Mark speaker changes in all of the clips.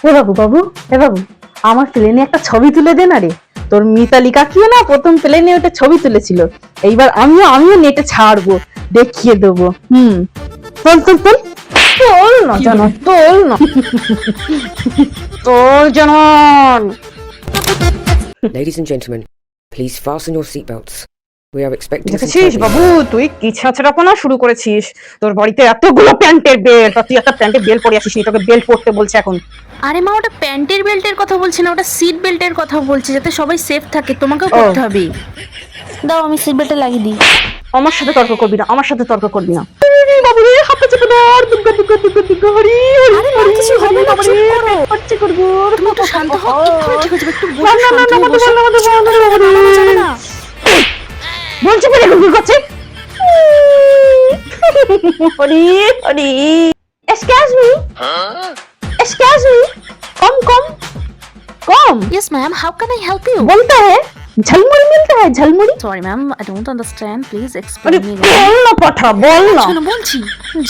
Speaker 1: এ বাবু বাবু এ বাবু, আমার প্লেনে একটা ছবি তুলে দে না রে। তোর মিতালি কাকিও না প্রথম প্লেনে ওটা ছবি তুলেছিল। এইবার আমিও নেটে ছাড়বো, দেখিয়ে দেবো। তোল তোল তোল, তোল না জানো, তোল না, তোল জানো।
Speaker 2: Ladies and gentlemen, please fasten your seatbelts. We are expecting some
Speaker 1: দেখেছিস
Speaker 2: turbulence.
Speaker 1: বাবু, তুই কি ছাঁচড়াপনা শুরু করেছিস? তোর বাড়িতে এতগুলো প্যান্টের বেল্ট, তুই একটা প্যান্টের বেল্ট পরে আসিস, তোকে বেল্ট পরতে বলছে এখন।
Speaker 3: আরে মা, ওটা প্যান্টের বেল্টের কথা বলছি না, ওটা সিট বেল্টের কথা বলছি, যাতে সবাই সেফ থাকে। তোমাকেও করতে হবে। দাও আমি সিট বেল্টে লাগিয়ে দিই।
Speaker 1: আমার সাথে তর্ক করবি না, আমার সাথে তর্ক করবি না। বাবু রে, হাতে চেপে ধর, দুর্গা দুর্গা দুর্গা দুর্গা, হরি হরি হরি, কিছু হবে না, চুপ করো, হচ্ছে করব।
Speaker 3: তুমি একটু শান্ত হও, এক্ষুনি ঠিক হয়ে যাবে। একটু
Speaker 1: না
Speaker 3: বসে
Speaker 1: না না
Speaker 3: শান্ত
Speaker 1: না,
Speaker 3: হয়ে বসো।
Speaker 1: যাবে না। বলছি বলে গুগল করছে। Hari Hari. Excuse me, excuse me, com com com
Speaker 3: Yes ma'am, how can I help you?
Speaker 1: बोलता है झलमुड़ी मिलता है, झलमुड़ी।
Speaker 3: Sorry ma'am, I don't understand. Please
Speaker 1: अरे
Speaker 3: explain me.
Speaker 1: बोल ना पठा, बोल ना।
Speaker 3: শোনো বলছি,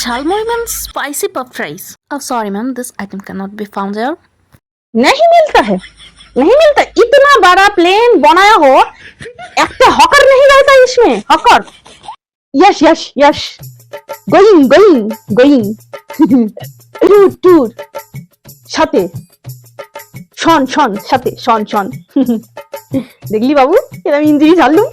Speaker 3: jhalmuri means spicy puff fries. Oh sorry ma'am, this item cannot be found here.
Speaker 1: नहीं मिलता है, नहीं मिलता। इतना बड़ा प्लेन बनाया हो, एक तो हॉकर नहीं रहता इसमें, hawker. Yes yes yes, going going going, tour tour, সাথে শন শন, সাথে শন শন। দেখলি বাবু, এরকম ইঞ্জিনি ঝাড়লুম।